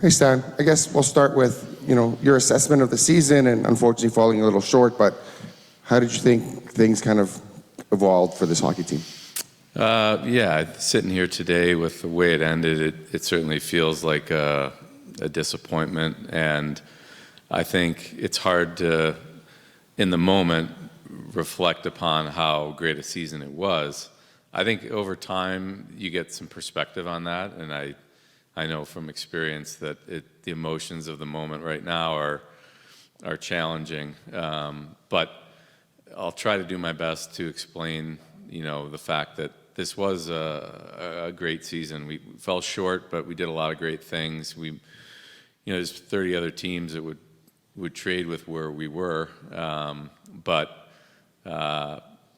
Hey Stan, I guess we'll start with your assessment of the season, and unfortunately falling a little short. But how did you think things kind of evolved for this hockey team? Yeah, sitting here today with the way it ended, it certainly feels like a disappointment, and I think it's hard to, in the moment, reflect upon how great a season it was. I think over time you get some perspective on that, and I know from experience that the emotions of the moment right now are challenging. But I'll try to do my best to explain, the fact that this was a great season. We fell short, but we did a lot of great things. There's 30 other teams that would trade with where we were.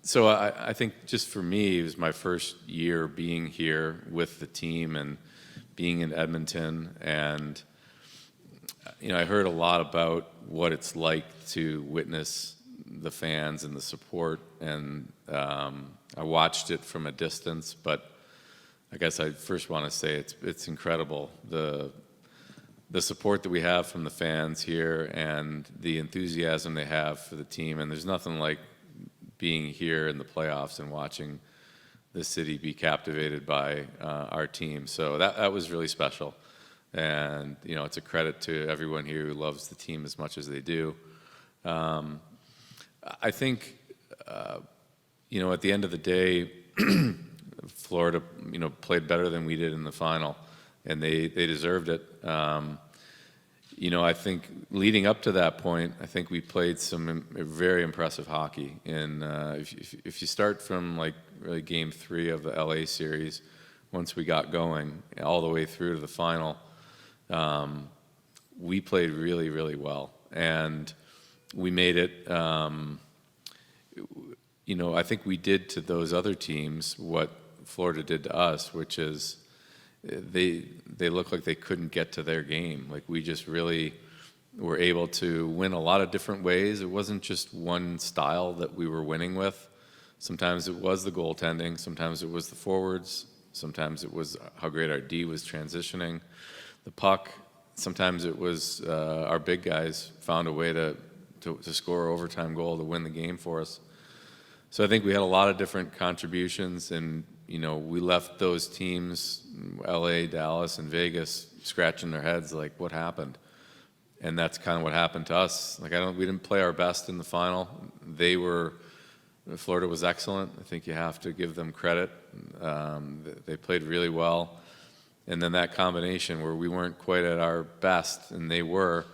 So I think just for me, it was my first year being here with the team and being in Edmonton, and I heard a lot about what it's like to witness the fans and the support, and I watched it from a distance. But I guess I first want to say it's incredible, the support that we have from the fans here and the enthusiasm they have for the team. And there's nothing like being here in the playoffs and watching the city be captivated by our team. So that was really special. And, it's a credit to everyone here who loves the team as much as they do. I think, at the end of the day, Florida, played better than we did in the final, and they deserved it. I think leading up to that point, I think we played some very impressive hockey. And if you start from really Game 3 of the LA series, once we got going, all the way through to the final, we played really, really well, and we made it. I think we did to those other teams what Florida did to us, which is they looked like they couldn't get to their game. Like, we just really were able to win a lot of different ways. It wasn't just one style that we were winning with. Sometimes it was the goaltending, sometimes it was the forwards, sometimes it was how great our D was transitioning the puck, sometimes it was our big guys found a way to score an overtime goal to win the game for us. So I think we had a lot of different contributions, and we left those teams, LA, Dallas, and Vegas, scratching their heads like, what happened? And that's kind of what happened to us. We didn't play our best in the final. Florida was excellent. I think you have to give them credit. They played really well. And then that combination where we weren't quite at our best and they were,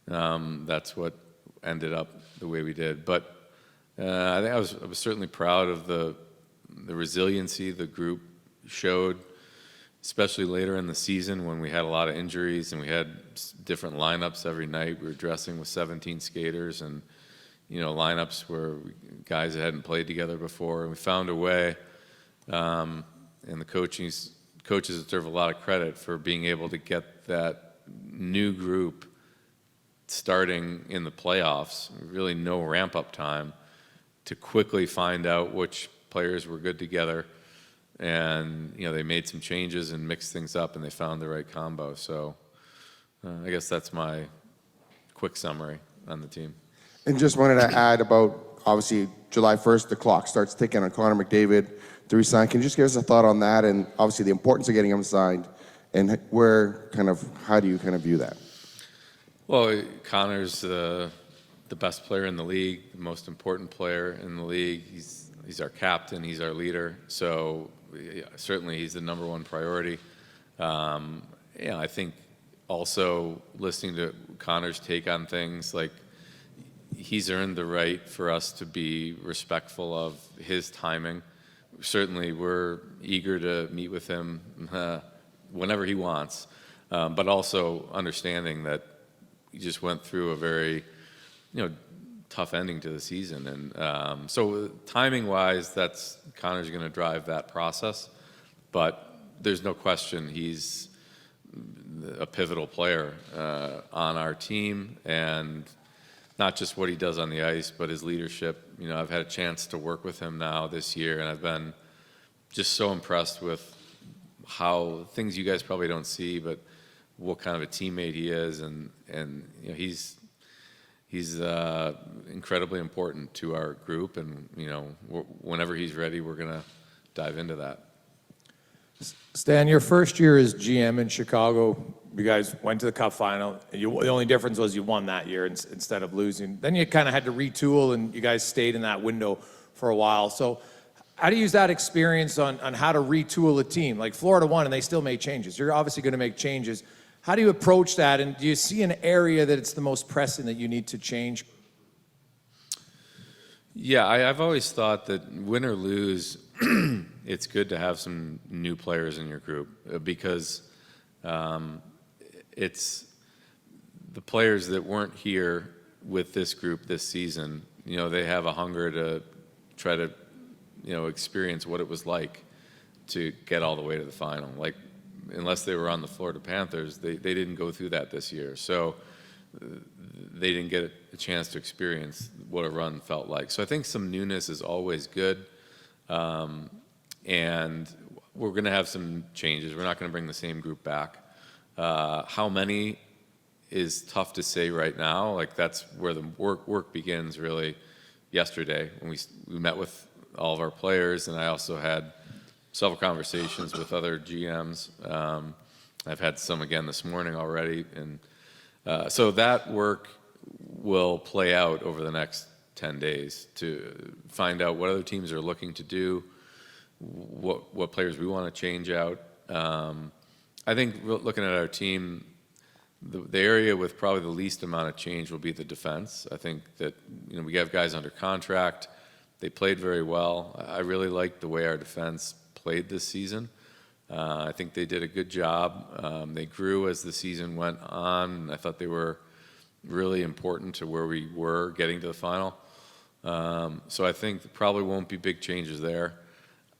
that's what ended up the way we did. But I think I was certainly proud of the resiliency the group showed, especially later in the season when we had a lot of injuries and we had different lineups every night. We were dressing with 17 skaters and lineups where guys that hadn't played together before, and we found a way. And the coaches deserve a lot of credit for being able to get that new group starting in the playoffs, really no ramp-up time, to quickly find out which players were good together. And they made some changes and mixed things up, and they found the right combo. So I guess that's my quick summary on the team. And just wanted to add about, obviously, July 1st, the clock starts ticking on Connor McDavid to resign. Can you just give us a thought on that, and obviously the importance of getting him signed, and how do you kind of view that? Well, Connor's the best player in the league, the most important player in the league. He's our captain, he's our leader. So certainly he's the number one priority. I think also listening to Connor's take on things, like, he's earned the right for us to be respectful of his timing. Certainly we're eager to meet with him whenever he wants, but also understanding that he just went through a very tough ending to the season. And so timing-wise, Connor's going to drive that process. But there's no question he's a pivotal player on our team, and not just what he does on the ice, but his leadership. I've had a chance to work with him now this year, and I've been just so impressed with how things you guys probably don't see, but what kind of a teammate he is, and you know, he's incredibly important to our group, and you know, whenever he's ready, we're gonna dive into that. Stan, your first year as GM in Chicago, you guys went to the Cup final. The only difference was you won that year instead of losing. Then you kind of had to retool, and you guys stayed in that window for a while. So how do you use that experience on how to retool a team? Like Florida won, and they still made changes. You're obviously going to make changes. How do you approach that, and do you see an area that it's the most pressing that you need to change? Yeah, I've always thought that win or lose, it's good to have some new players in your group because it's the players that weren't here with this group this season. You know, they have a hunger to try to, you know, experience what it was like to get all the way to the final. Like, unless they were on the Florida Panthers, they didn't go through that this year. So they didn't get a chance to experience what a run felt like. So I think some newness is always good. And we're going to have some changes. We're not going to bring the same group back. How many is tough to say right now. Like, that's where the work begins really yesterday when we met with all of our players, and I also had several conversations with other GMs. I've had some again this morning already, and so that work will play out over the next 10 days to find out what other teams are looking to do, what players we want to change out. I think looking at our team, the area with probably the least amount of change will be the defense. I think that, you know, we have guys under contract. They played very well. I really liked the way our defense played this season. I think they did a good job. They grew as the season went on. I thought they were really important to where we were getting to the final. So I think there probably won't be big changes there.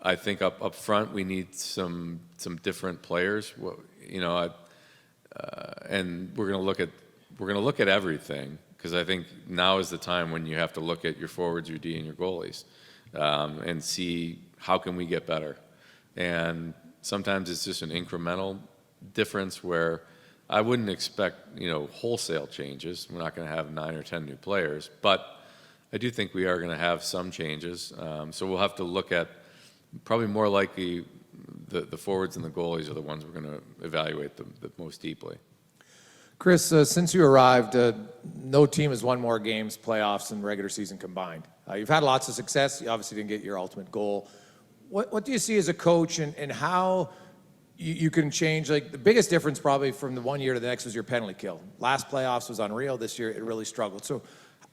I think up front we need some different players. You know, and we're going to look at everything, because I think now is the time when you have to look at your forwards, your D, and your goalies, and see how can we get better. And sometimes it's just an incremental difference where I wouldn't expect, you know, wholesale changes. We're not going to have 9 or 10 new players, but I do think we are going to have some changes. So we'll have to look at probably more likely the forwards and the goalies are the ones we're going to evaluate the most deeply. Kris, since you arrived, no team has won more games, playoffs, and regular season combined. You've had lots of success. You obviously didn't get your ultimate goal. What do you see as a coach, and how you can change? Like, the biggest difference probably from the one year to the next was your penalty kill. Last playoffs was unreal. This year it really struggled. So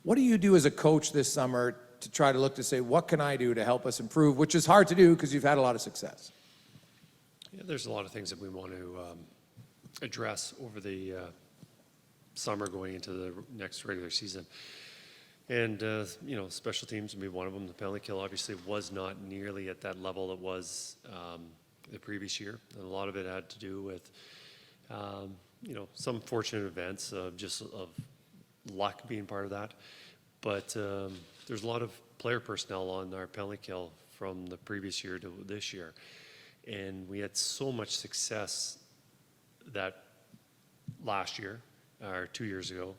what do you do as a coach this summer to try to look to say, what can I do to help us improve, which is hard to do because you've had a lot of success? Yeah, there's a lot of things that we want to address over the summer going into the next regular season. And, you know, special teams would be one of them. The penalty kill obviously was not nearly at that level it was the previous year. And a lot of it had to do with, you know, some fortunate events, just of luck being part of that. But there's a lot of player personnel on our penalty kill from the previous year to this year. And we had so much success that last year, or 2 years ago,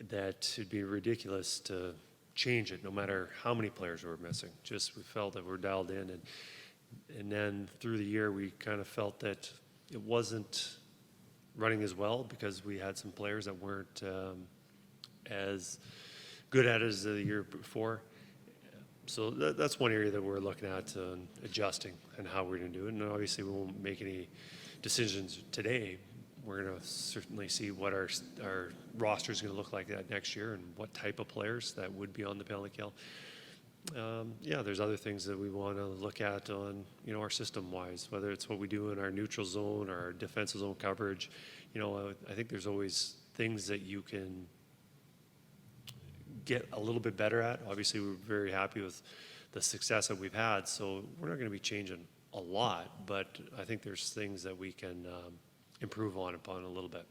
that it'd be ridiculous to change it no matter how many players were missing. Just we felt that we're dialed in, and then through the year we kind of felt that it wasn't running as well because we had some players that weren't as good at it as the year before. So that's one area that we're looking at adjusting and how we're going to do it. And obviously we won't make any decisions today. We're going to certainly see what our roster is going to look like that next year and what type of players that would be on the penalty kill. Yeah, there's other things that we want to look at on, you know, our system-wise, whether it's what we do in our neutral zone or our defensive zone coverage. You know, I think there's always things that you can get a little bit better at. Obviously, we're very happy with the success that we've had, so we're not going to be changing a lot, but I think there's things that we can improve upon a little bit.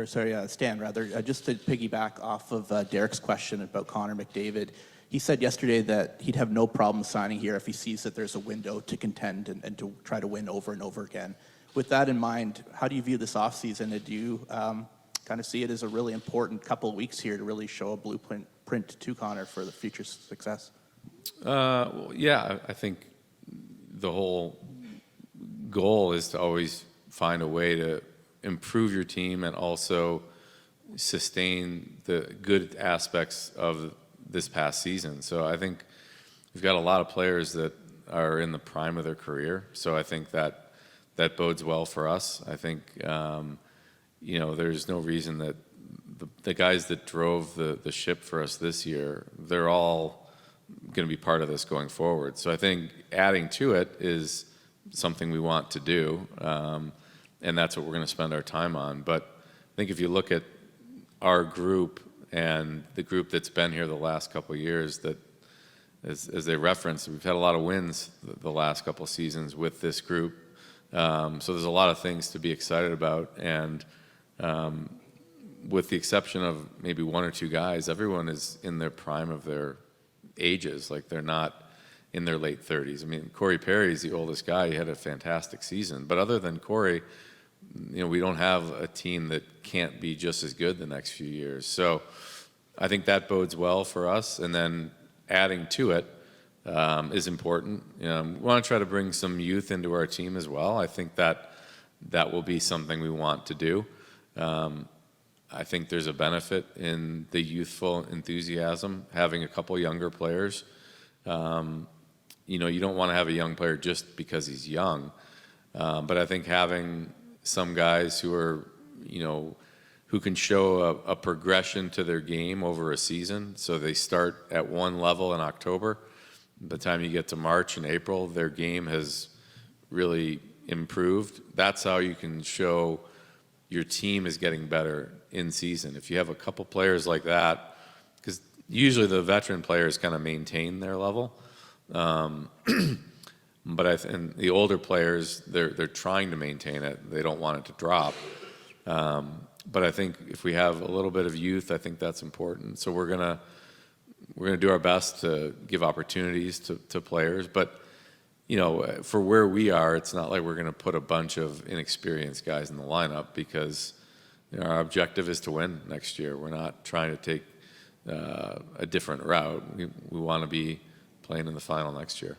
Stan, just to piggyback off of Derek's question about Connor McDavid, he said yesterday that he'd have no problem signing here if he sees that there's a window to contend and to try to win over and over again. With that in mind, how do you view this offseason? Do you kind of see it as a really important couple of weeks here to really show a blueprint to Connor for the future success? Well, yeah, I think the whole goal is to always find a way to improve your team and also sustain the good aspects of this past season. So I think we've got a lot of players that are in the prime of their career. So I think that bodes well for us. I think, there's no reason that the guys that drove the ship for us this year, they're all going to be part of this going forward. So I think adding to it is something we want to do, and that's what we're going to spend our time on. But I think if you look at our group and the group that's been here the last couple of years, that as they referenced, we've had a lot of wins the last couple of seasons with this group. So there's a lot of things to be excited about, and with the exception of maybe one or two guys, everyone is in their prime of their ages. Like, they're not in their late 30s. I mean, Corey Perry's the oldest guy. He had a fantastic season. But other than Corey, we don't have a team that can't be just as good the next few years. So I think that bodes well for us. And then adding to it is important. We want to try to bring some youth into our team as well. I think that will be something we want to do. I think there's a benefit in the youthful enthusiasm, having a couple younger players. You don't want to have a young player just because he's young, but I think having some guys who are, who can show a progression to their game over a season, so they start at one level in October, by the time you get to March and April, their game has really improved. That's how you can show your team is getting better in season. If you have a couple players like that, because usually the veteran players kind of maintain their level, but and the older players, they're trying to maintain it. They don't want it to drop. But I think if we have a little bit of youth, I think that's important. So we're gonna do our best to give opportunities to players. But for where we are, it's not like we're going to put a bunch of inexperienced guys in the lineup, because our objective is to win next year. We're not trying to take a different route. We want to be playing in the final next year.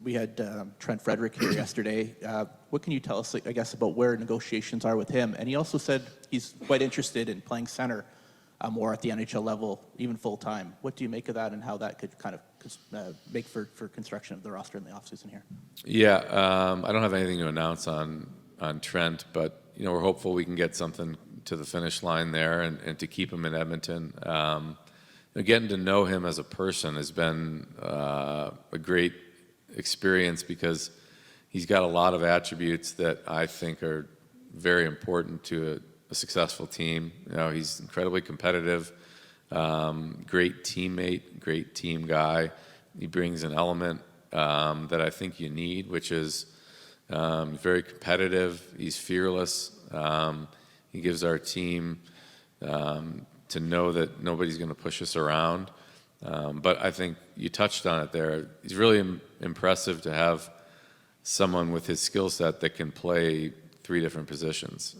We had Trent Frederick here yesterday. What can you tell us, I guess, about where negotiations are with him? And he also said he's quite interested in playing center more at the NHL level, even full-time. What do you make of that, and how that could kind of make for construction of the roster in the offseason here? Yeah, I don't have anything to announce on Trent, but we're hopeful we can get something to the finish line there, and to keep him in Edmonton. Getting to know him as a person has been a great experience, because he's got a lot of attributes that I think are very important to a successful team. He's incredibly competitive, great teammate, great team guy. He brings an element that I think you need, which is very competitive. He's fearless. He gives our team to know that nobody's going to push us around. But I think you touched on it there. He's really impressive to have someone with his skill set that can play three different positions.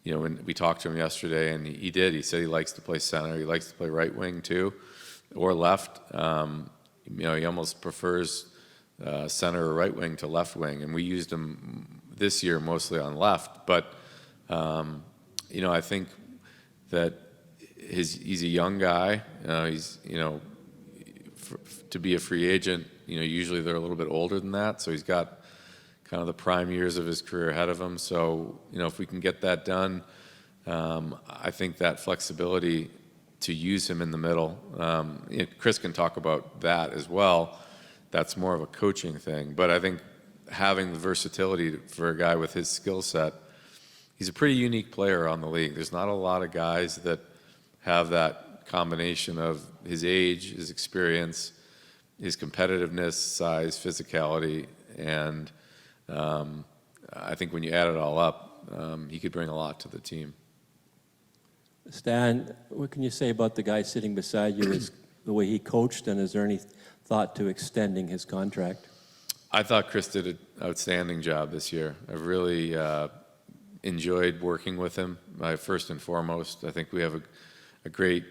When we talked to him yesterday, and he did. He said he likes to play center. He likes to play right wing too, or left. He almost prefers center or right wing to left wing. And we used him this year mostly on left. But I think that he's a young guy. To be a free agent, usually they're a little bit older than that. So he's got kind of the prime years of his career ahead of him. So, if we can get that done, I think that flexibility to use him in the middle, Kris can talk about that as well. That's more of a coaching thing. But I think having the versatility for a guy with his skill set, he's a pretty unique player on the league. There's not a lot of guys that have that combination of his age, his experience, his competitiveness, size, physicality, and I think when you add it all up, he could bring a lot to the team. Stan, what can you say about the guy sitting beside you, the way he coached, and is there any thought to extending his contract? I thought Kris did outstanding job this year. I've really enjoyed working with him. First and foremost, I think we have a great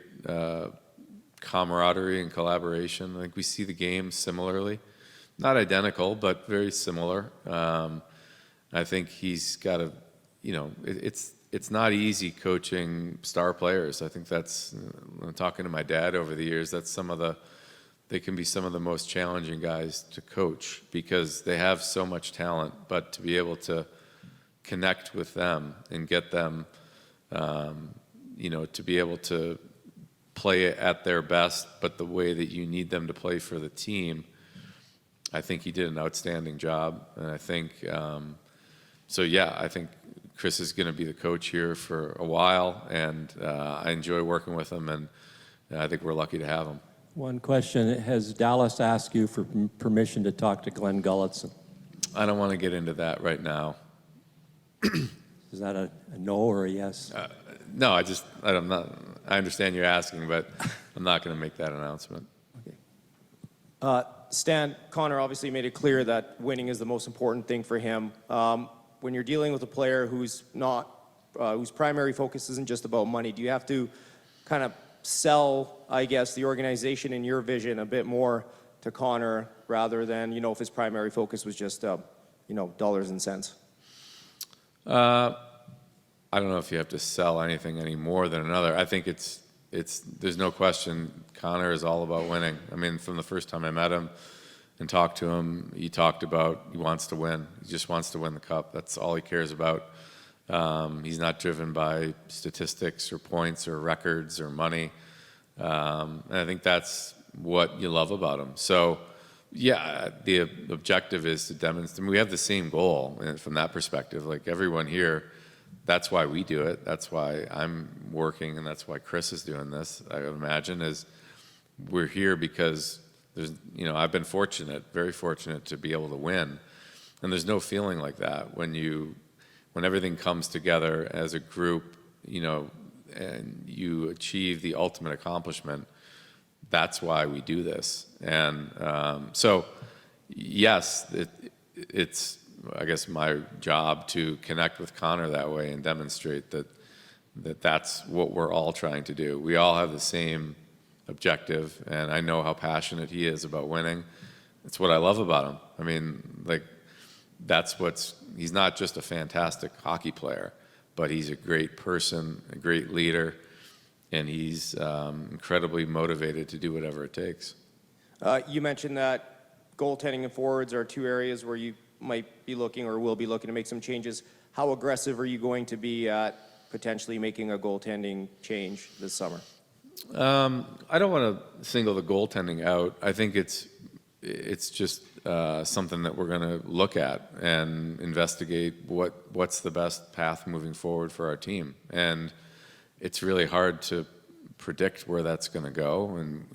camaraderie and collaboration. I think we see the game similarly. Not identical, but very similar. I think he's got a, it's not easy coaching star players. I think that's, talking to my dad over the years, that's they can be some of the most challenging guys to coach because they have so much talent, but to be able to connect with them and get them, to be able to play at their best, but the way that you need them to play for the team, I think he did an outstanding job. And I think, I think Kris is going to be the coach here for a while, and I enjoy working with him, and I think we're lucky to have him. One question, has Dallas asked you for permission to talk to Glenn Gulletson? I don't want to get into that right now. Is that a no or a yes? No, I understand you're asking, but I'm not going to make that announcement. Stan, Connor obviously made it clear that winning is the most important thing for him. When you're dealing with a player whose primary focus isn't just about money, do you have to kind of sell, I guess, the organization and your vision a bit more to Connor rather than, if his primary focus was just, dollars and cents? I don't know if you have to sell anything any more than another. I think there's no question Connor is all about winning. I mean, from the first time I met him and talked to him, he talked about he wants to win. He just wants to win the cup. That's all he cares about. He's not driven by statistics or points or records or money. And I think that's what you love about him. So, yeah, the objective is to demonstrate. I mean, we have the same goal from that perspective. Like everyone here, that's why we do it. That's why I'm working, and that's why Kris is doing this. I would imagine is we're here because there's, I've been fortunate, very fortunate to be able to win, and there's no feeling like that when everything comes together as a group, and you achieve the ultimate accomplishment. That's why we do this, and so yes, it's I guess my job to connect with Connor that way and demonstrate that's what we're all trying to do. We all have the same objective, and I know how passionate he is about winning. It's what I love about him. I mean, he's not just a fantastic hockey player, but he's a great person, a great leader, and he's incredibly motivated to do whatever it takes. You mentioned that goaltending and forwards are two areas where you might be looking or will be looking to make some changes. How aggressive are you going to be at potentially making a goaltending change this summer? I don't want to single the goaltending out. I think it's just something that we're going to look at and investigate what's the best path moving forward for our team. And it's really hard to predict where that's going to go. And,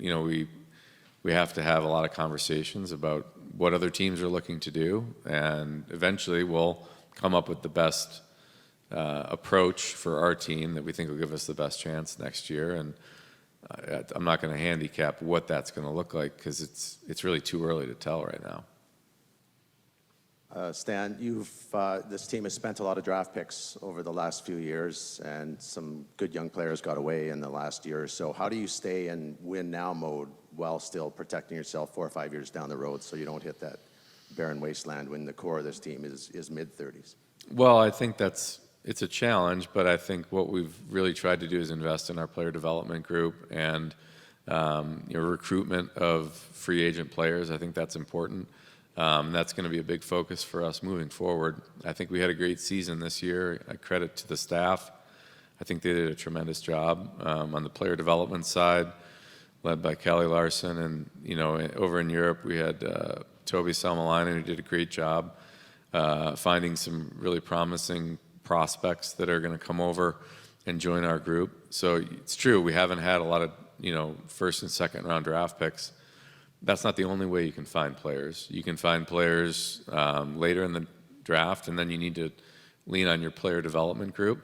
we have to have a lot of conversations about what other teams are looking to do. And eventually we'll come up with the best approach for our team that we think will give us the best chance next year. And I'm not going to handicap what that's going to look like because it's really too early to tell right now. Stan, this team has spent a lot of draft picks over the last few years, and some good young players got away in the last year or so. How do you stay in win now mode while still protecting yourself 4 or 5 years down the road so you don't hit that barren wasteland when the core of this team is mid-30s? Well, I think it's a challenge, but I think what we've really tried to do is invest in our player development group and recruitment of free agent players. I think that's important. That's going to be a big focus for us moving forward. I think we had a great season this year. I credit to the staff. I think they did a tremendous job on the player development side, led by Kelly Larson. And, over in Europe, we had Toby Salmelainen, who did a great job finding some really promising prospects that are going to come over and join our group. So it's true, we haven't had a lot of, first and second round draft picks. That's not the only way you can find players. You can find players later in the draft, and then you need to lean on your player development group,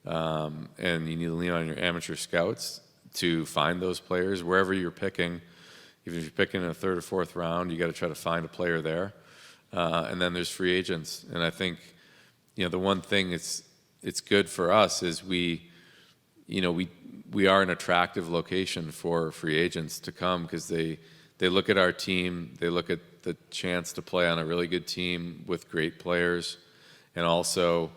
and you need to lean on your amateur scouts to find those players wherever you're picking. Even if you're picking in the third or fourth round, you got to try to find a player there. and then there's free agents. And I think, the one thing it's good for us is we are an attractive location for free agents to come because they look at our team, they look at the chance to play on a really good team with great players, and also,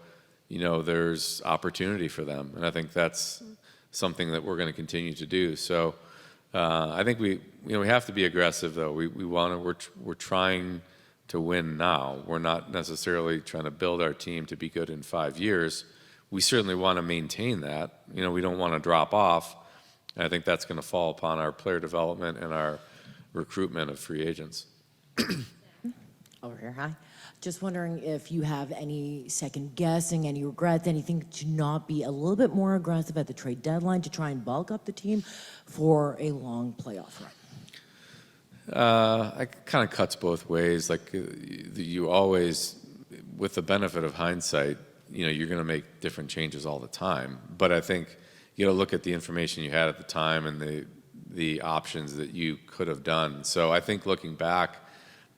there's opportunity for them. And I think that's something that we're going to continue to do. So I think we have to be aggressive, though. We're trying to win now. We're not necessarily trying to build our team to be good in 5 years. We certainly want to maintain that. We don't want to drop off. And I think that's going to fall upon our player development and our recruitment of free agents. Over here, hi. Just wondering if you have any second guessing, any regrets, anything to not be a little bit more aggressive at the trade deadline to try and bulk up the team for a long playoff run. It kind of cuts both ways. Like you always, with the benefit of hindsight, you're going to make different changes all the time. But I think you got to look at the information you had at the time and the options that you could have done. So I think looking back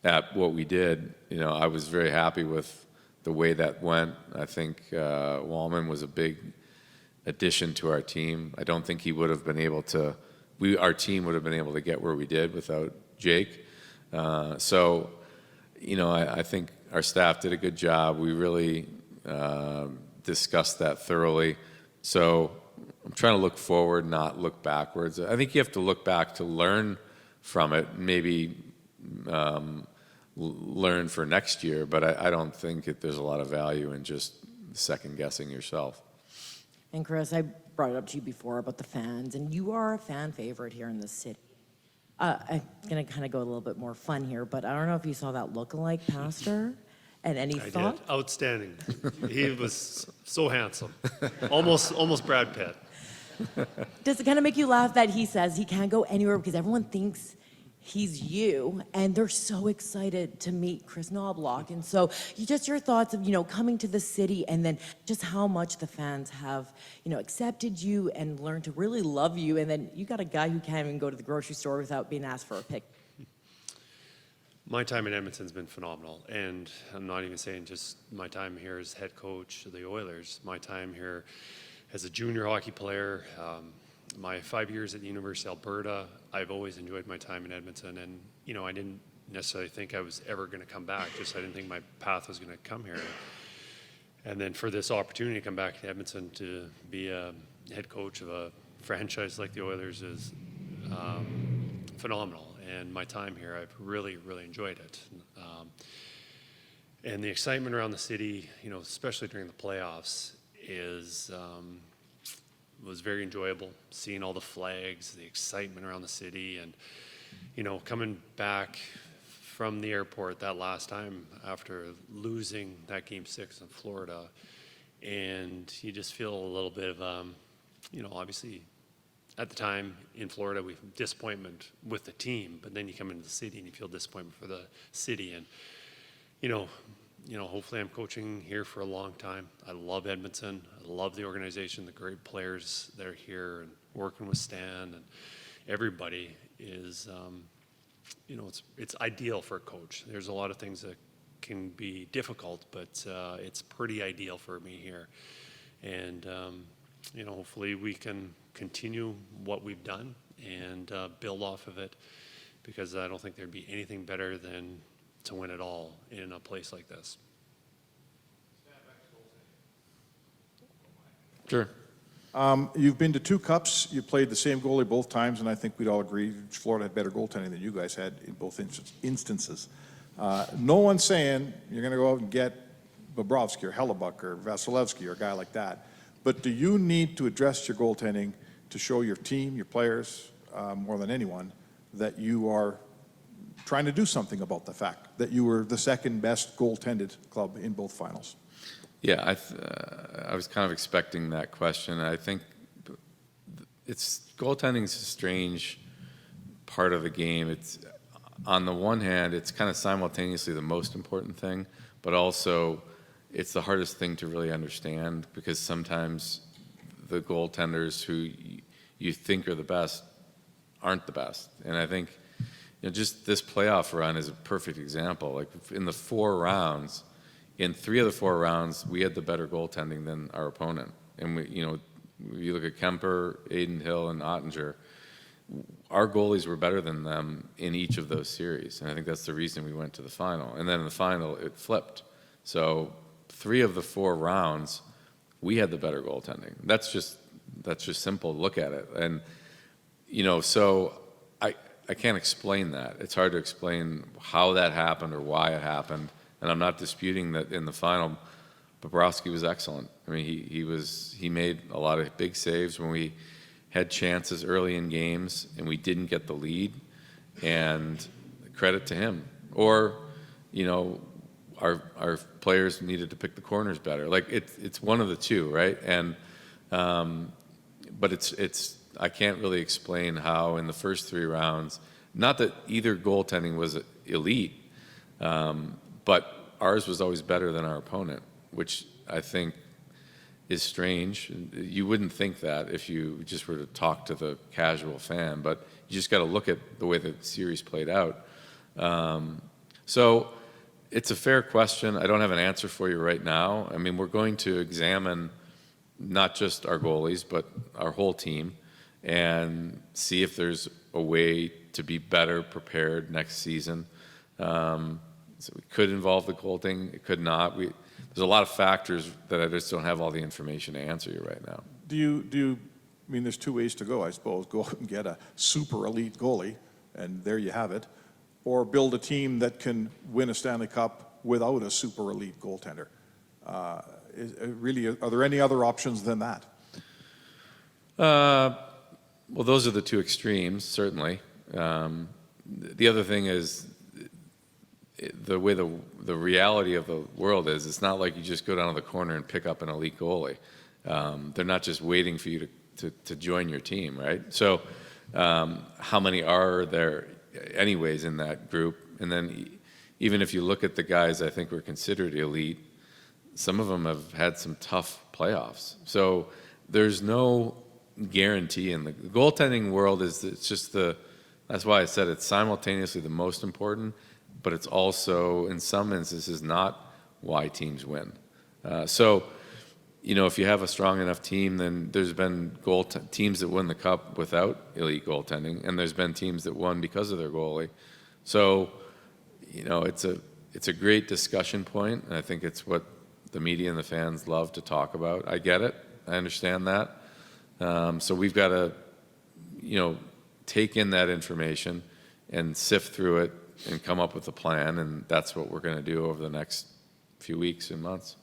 at what we did, I was very happy with the way that went. I think Wallman was a big addition to our team. I don't think he would have been able to. Our team would have been able to get where we did without Jake. So, I think our staff did a good job. We really discussed that thoroughly. So I'm trying to look forward, not look backwards. I think you have to look back to learn from it, maybe learn for next year, but I don't think there's a lot of value in just second guessing yourself. And Kris, I brought it up to you before about the fans, and you are a fan favorite here in the city. I'm going to kind of go a little bit more fun here, but I don't know if you saw that lookalike pastor and any I thought? did. Outstanding. He was so handsome. Almost Brad Pitt. Does it kind of make you laugh that he says he can't go anywhere because everyone thinks he's you, and they're so excited to meet Kris Knoblauch? And so just your thoughts of, coming to the city and then just how much the fans have, accepted you and learned to really love you. And then you got a guy who can't even go to the grocery store without being asked for a pic. My time in Edmonton's been phenomenal, and I'm not even saying just my time here as head coach of the Oilers. My time here as a junior hockey player, my 5 years at the University of Alberta, I've always enjoyed my time in Edmonton, and I didn't necessarily think I was ever going to come back. I didn't think my path was going to come here. And then for this opportunity to come back to Edmonton to be a head coach of a franchise like the Oilers is phenomenal. And my time here, I've really, really enjoyed it. And the excitement around the city, especially during the playoffs, was very enjoyable. Seeing all the flags, the excitement around the city, and coming back from the airport that last time after losing that Game 6 in Florida, and you just feel a little bit of, obviously. At the time in Florida, we have disappointment with the team, but then you come into the city and you feel disappointment for the city. And, hopefully I'm coaching here for a long time. I love Edmonton. I love the organization, the great players that are here, and working with Stan and everybody is, it's ideal for a coach. There's a lot of things that can be difficult, but it's pretty ideal for me here. And, hopefully we can continue what we've done and build off of it, because I don't think there'd be anything better than to win it all in a place like this. Sure. You've been to 2 cups. You played the same goalie both times, and I think we'd all agree Florida had better goaltending than you guys had in both instances. No one's saying you're going to go out and get Bobrovsky or Hellebuck or Vasilevsky or a guy like that. But do you need to address your goaltending to show your team, your players, more than anyone, that you are trying to do something about the fact that you were the second best goaltended club in both finals? Yeah, I was kind of expecting that question. I think goaltending is a strange part of the game. It's, on the one hand, it's kind of simultaneously the most important thing, but also it's the hardest thing to really understand, because sometimes the goaltenders who you think are the best aren't the best. And I think just this playoff run is a perfect example. Like in the 4 rounds, in 3 of the 4 rounds, we had the better goaltending than our opponent. And you look at Kemper, Aiden Hill, and Ottinger, our goalies were better than them in each of those series. And I think that's the reason we went to the final. And then in the final, it flipped. So 3 of the 4 rounds, we had the better goaltending. That's just simple to look at it. And, so I can't explain that. It's hard to explain how that happened or why it happened. And I'm not disputing that in the final, Bobrovsky was excellent. I mean, he made a lot of big saves when we had chances early in games and we didn't get the lead, and credit to him. Or, our players needed to pick the corners better. Like it's one of the two, right? And but it's I can't really explain how in the first 3 rounds, not that either goaltending was elite, but ours was always better than our opponent, which I think is strange. You wouldn't think that if you just were to talk to the casual fan, but you just got to look at the way the series played out. So it's a fair question. I don't have an answer for you right now. I mean, we're going to examine not just our goalies, but our whole team and see if there's a way to be better prepared next season. So it could involve the goaltending, it could not. There's a lot of factors that I just don't have all the information to answer you right now. Do you, I mean, there's 2 ways to go, I suppose. Go out and get a super elite goalie, and there you have it. Or build a team that can win a Stanley Cup without a super elite goaltender. Really, are there any other options than that? Well, those are the 2 extremes, certainly. The other thing is the way the reality of the world is, it's not like you just go down to the corner and pick up an elite goalie. They're not just waiting for you to join your team, right? So how many are there anyways in that group? And then even if you look at the guys I think were considered elite, some of them have had some tough playoffs. So there's no guarantee in the goaltending world. That's why I said it's simultaneously the most important, but it's also in some instances not why teams win. So if you have a strong enough team, then there's been teams that win the cup without elite goaltending, and there's been teams that won because of their goalie. So it's a great discussion point, and I think it's what the media and the fans love to talk about. I get it. I understand that. So we've got to, take in that information and sift through it and come up with a plan, and that's what we're going to do over the next few weeks and months.